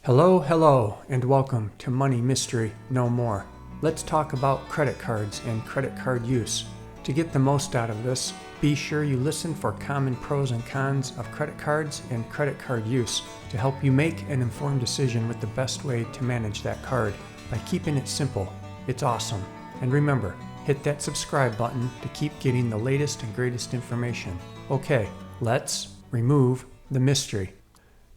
Hello, and welcome to Money Mystery No More. Let's talk about credit cards and credit card use. To get the most out of this, be sure you listen for common pros and cons of credit cards and credit card use to help you make an informed decision with the best way to manage that card. By keeping it simple, it's awesome. And remember, hit that subscribe button to keep getting the latest and greatest information. Okay, let's remove the mystery.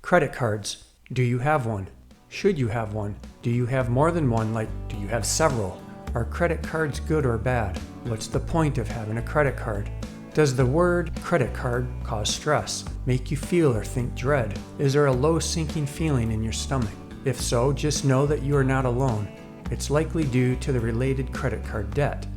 Credit cards. Do you have one? Should you have one? Do you have more than one? Like, do you have several? Are credit cards good or bad? What's the point of having a credit card? Does the word credit card cause stress, make you feel or think dread? Is there a low sinking feeling in your stomach? If so, just know that you are not alone. It's likely due to the related credit card debt.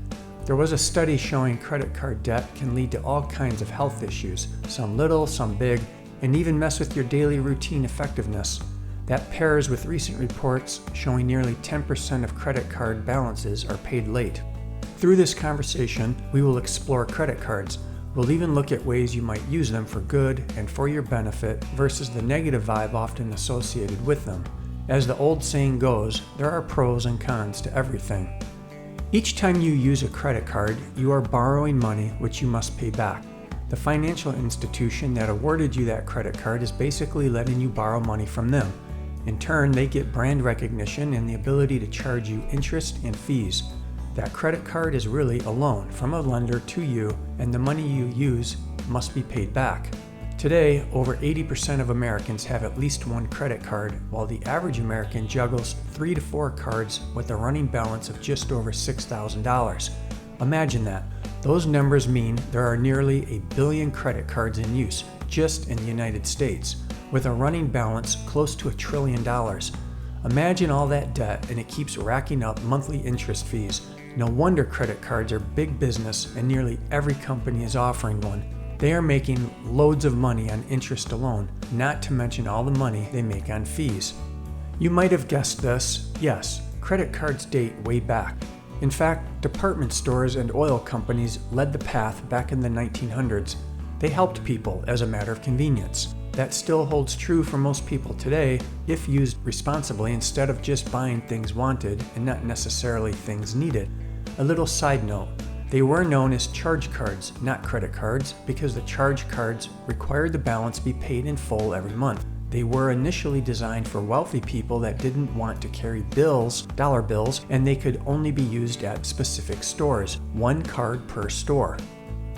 There was a study showing credit card debt can lead to all kinds of health issues, some little, some big, and even mess with your daily routine effectiveness. That pairs with recent reports showing nearly 10% of credit card balances are paid late. Through this conversation, we will explore credit cards. We'll even look at ways you might use them for good and for your benefit versus the negative vibe often associated with them. As the old saying goes, there are pros and cons to everything. Each time you use a credit card, you are borrowing money which you must pay back. The financial institution that awarded you that credit card is basically letting you borrow money from them. In turn, they get brand recognition and the ability to charge you interest and fees. That credit card is really a loan from a lender to you, and the money you use must be paid back. Today, over 80% of Americans have at least one credit card, while the average American juggles 3 to 4 cards with a running balance of just over $6,000. Imagine that. Those numbers mean there are nearly 1 billion credit cards in use just in the United States, with a running balance close to $1 trillion. Imagine all that debt, and it keeps racking up monthly interest fees. No wonder credit cards are big business, and nearly every company is offering one. They are making loads of money on interest alone, not to mention all the money they make on fees. You might have guessed this. Yes, credit cards date way back. In fact, department stores and oil companies led the path back in the 1900s. They helped people as a matter of convenience. That still holds true for most people today if used responsibly instead of just buying things wanted and not necessarily things needed. A little side note, they were known as charge cards, not credit cards, because the charge cards required the balance be paid in full every month. They were initially designed for wealthy people that didn't want to carry bills, dollar bills, and they could only be used at specific stores, one card per store.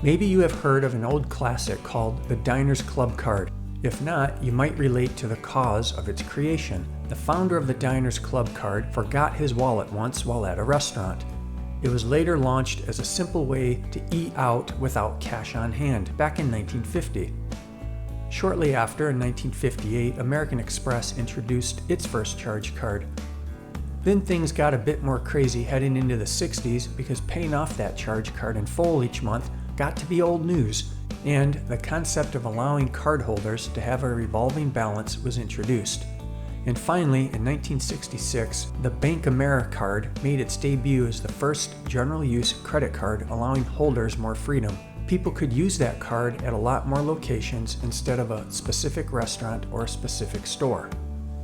Maybe you have heard of an old classic called the Diners Club card. If not, you might relate to the cause of its creation. The founder of the Diners Club card forgot his wallet once while at a restaurant. It was later launched as a simple way to eat out without cash on hand back in 1950. Shortly after, in 1958, American Express introduced its first charge card. Then things got a bit more crazy heading into the 60s because paying off that charge card in full each month got to be old news, and the concept of allowing cardholders to have a revolving balance was introduced. And finally, in 1966, the Bank AmeriCard made its debut as the first general-use credit card, allowing holders more freedom. People could use that card at a lot more locations instead of a specific restaurant or a specific store.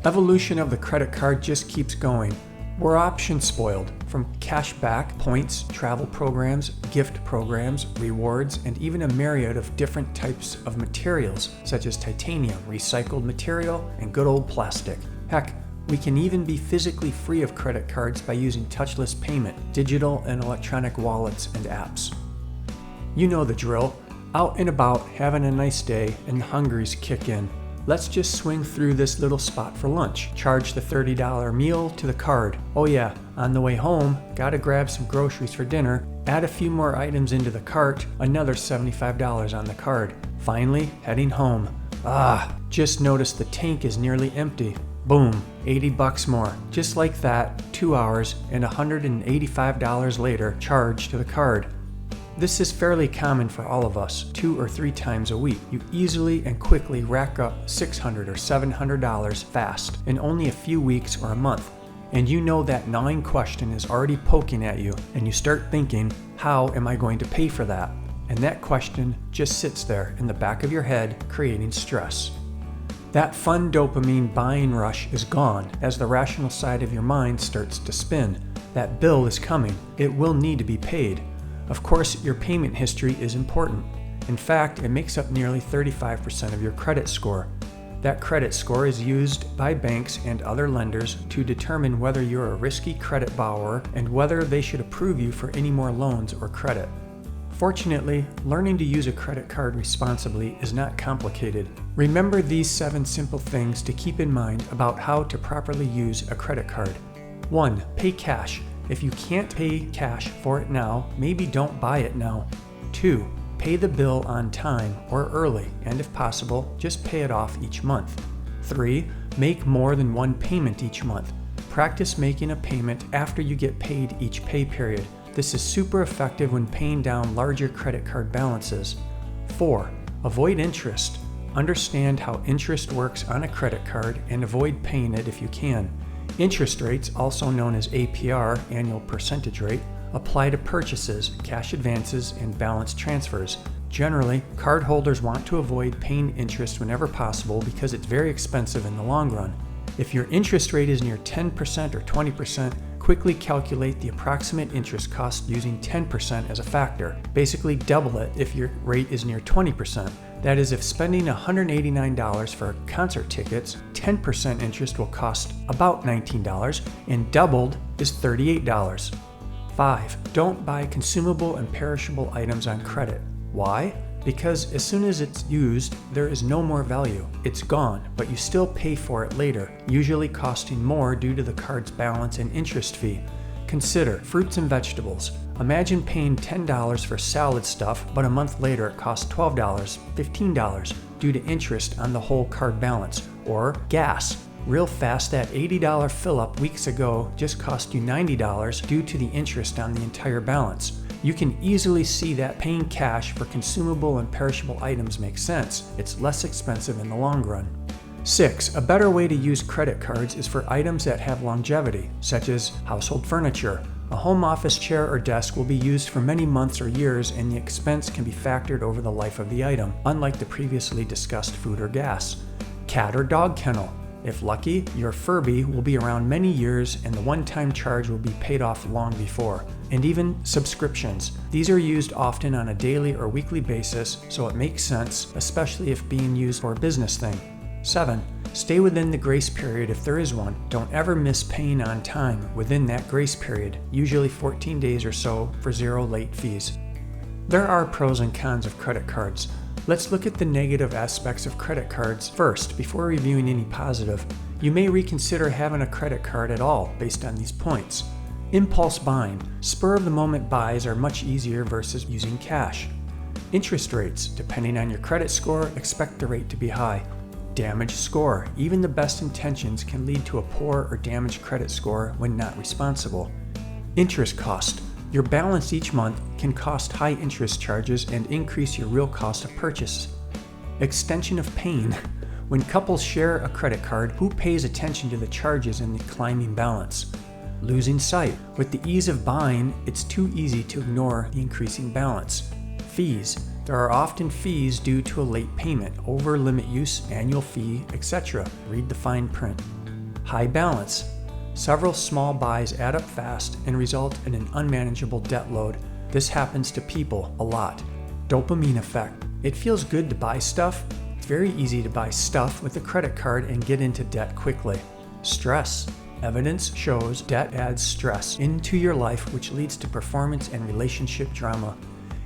Evolution of the credit card just keeps going. We're option spoiled, from cash back, points, travel programs, gift programs, rewards, and even a myriad of different types of materials, such as titanium, recycled material, and good old plastic. Heck, we can even be physically free of credit cards by using touchless payment, digital and electronic wallets and apps. You know the drill. Out and about, having a nice day, and the hungries kick in. Let's just swing through this little spot for lunch. Charge the $30 meal to the card. Oh yeah, on the way home, gotta grab some groceries for dinner. Add a few more items into the cart, another $75 on the card. Finally, heading home. Just noticed the tank is nearly empty. Boom, $80 more. Just like that, 2 hours and $185 later charged to the card. This is fairly common for all of us, 2 or 3 times a week. You easily and quickly rack up $600 or $700 fast in only a few weeks or a month. And you know that gnawing question is already poking at you, and you start thinking, how am I going to pay for that? And that question just sits there in the back of your head, creating stress. That fun dopamine buying rush is gone as the rational side of your mind starts to spin. That bill is coming. It will need to be paid. Of course, your payment history is important. In fact, it makes up nearly 35% of your credit score. That credit score is used by banks and other lenders to determine whether you're a risky credit borrower and whether they should approve you for any more loans or credit. Fortunately, learning to use a credit card responsibly is not complicated. Remember these 7 simple things to keep in mind about how to properly use a credit card. 1. Pay cash. If you can't pay cash for it now, maybe don't buy it now. 2. Pay the bill on time or early, and if possible, just pay it off each month. 3. Make more than one payment each month. Practice making a payment after you get paid each pay period. This is super effective when paying down larger credit card balances. 4. Avoid interest. Understand how interest works on a credit card and avoid paying it if you can. Interest rates, also known as APR, annual percentage rate, apply to purchases, cash advances, and balance transfers. Generally, cardholders want to avoid paying interest whenever possible because it's very expensive in the long run. If your interest rate is near 10% or 20%, quickly calculate the approximate interest cost using 10% as a factor. Basically double it if your rate is near 20%. That is, if spending $189 for concert tickets, 10% interest will cost about $19, and doubled is $38. 5. Don't buy consumable and perishable items on credit. Why? Because as soon as it's used, there is no more value. It's gone, but you still pay for it later, usually costing more due to the card's balance and interest fee. Consider fruits and vegetables. Imagine paying $10 for salad stuff, but a month later it costs $12, $15 due to interest on the whole card balance. Or gas. Real fast, that $80 fill-up weeks ago just cost you $90 due to the interest on the entire balance. You can easily see that paying cash for consumable and perishable items makes sense. It's less expensive in the long run. 6. A better way to use credit cards is for items that have longevity, such as household furniture. A home office chair or desk will be used for many months or years, and the expense can be factored over the life of the item, unlike the previously discussed food or gas. Cat or dog kennel. If lucky, your Furby will be around many years and the one-time charge will be paid off long before. And even subscriptions. These are used often on a daily or weekly basis, so it makes sense, especially if being used for a business thing. 7. Stay within the grace period if there is one. Don't ever miss paying on time within that grace period, usually 14 days or so for 0 late fees. There are pros and cons of credit cards. Let's look at the negative aspects of credit cards first before reviewing any positive. You may reconsider having a credit card at all based on these points. Impulse buying. Spur-of-the-moment buys are much easier versus using cash. Interest rates. Depending on your credit score, expect the rate to be high. Damaged score. Even the best intentions can lead to a poor or damaged credit score when not responsible. Interest cost. Your balance each month can cost high interest charges and increase your real cost of purchase. Extension of pain. When couples share a credit card, who pays attention to the charges and the climbing balance? Losing sight. With the ease of buying, it's too easy to ignore the increasing balance. Fees. There are often fees due to a late payment, over limit use, annual fee, etc. Read the fine print. High balance. Several small buys add up fast and result in an unmanageable debt load. This happens to people a lot. Dopamine effect. It feels good to buy stuff. It's very easy to buy stuff with a credit card and get into debt quickly. Stress. Evidence shows debt adds stress into your life, which leads to performance and relationship drama.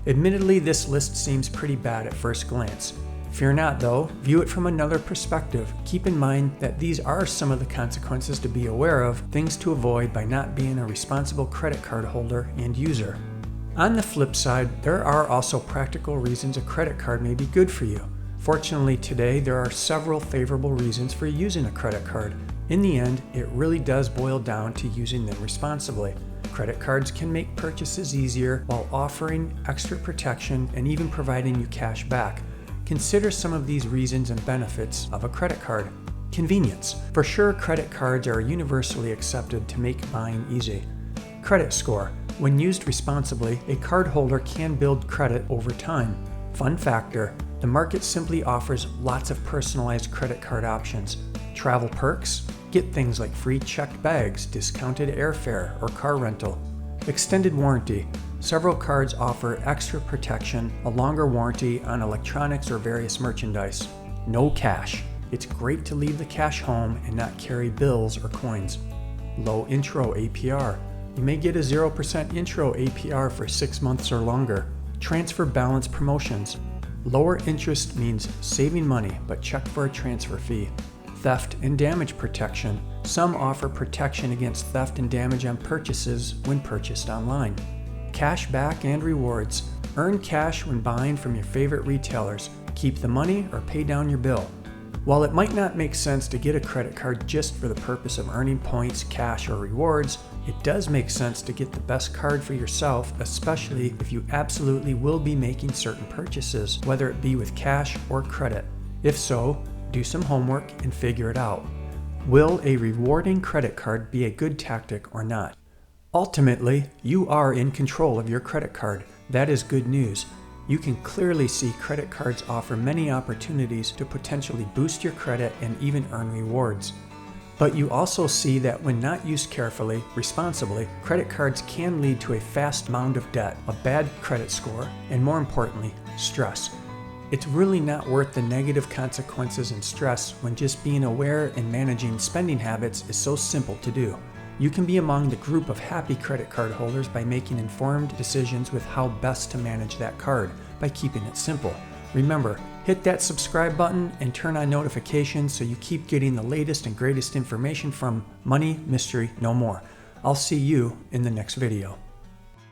Admittedly, this list seems pretty bad at first glance. Fear not though, view it from another perspective. Keep in mind that these are some of the consequences to be aware of, things to avoid by not being a responsible credit card holder and user. On the flip side, there are also practical reasons a credit card may be good for you. Fortunately today, there are several favorable reasons for using a credit card. In the end, it really does boil down to using them responsibly. Credit cards can make purchases easier while offering extra protection and even providing you cash back. Consider some of these reasons and benefits of a credit card. Convenience. For sure, credit cards are universally accepted to make buying easy. Credit score. When used responsibly, a cardholder can build credit over time. Fun factor. The market simply offers lots of personalized credit card options. Travel perks? Get things like free checked bags, discounted airfare, or car rental. Extended warranty. Several cards offer extra protection, a longer warranty on electronics or various merchandise. No cash. It's great to leave the cash home and not carry bills or coins. Low intro APR. You may get a 0% intro APR for 6 months or longer. Transfer balance promotions. Lower interest means saving money, but check for a transfer fee. Theft and damage protection. Some offer protection against theft and damage on purchases when purchased online. Cash back and rewards. Earn cash when buying from your favorite retailers. Keep the money or pay down your bill. While it might not make sense to get a credit card just for the purpose of earning points, cash, or rewards, it does make sense to get the best card for yourself, especially if you absolutely will be making certain purchases, whether it be with cash or credit. If so, do some homework and figure it out. Will a rewarding credit card be a good tactic or not? Ultimately, you are in control of your credit card. That is good news. You can clearly see credit cards offer many opportunities to potentially boost your credit and even earn rewards. But you also see that when not used carefully, responsibly, credit cards can lead to a fast mound of debt, a bad credit score, and more importantly, stress. It's really not worth the negative consequences and stress when just being aware and managing spending habits is so simple to do. You can be among the group of happy credit card holders by making informed decisions with how best to manage that card by keeping it simple. Remember, hit that subscribe button and turn on notifications so you keep getting the latest and greatest information from Money Mystery No More. I'll see you in the next video.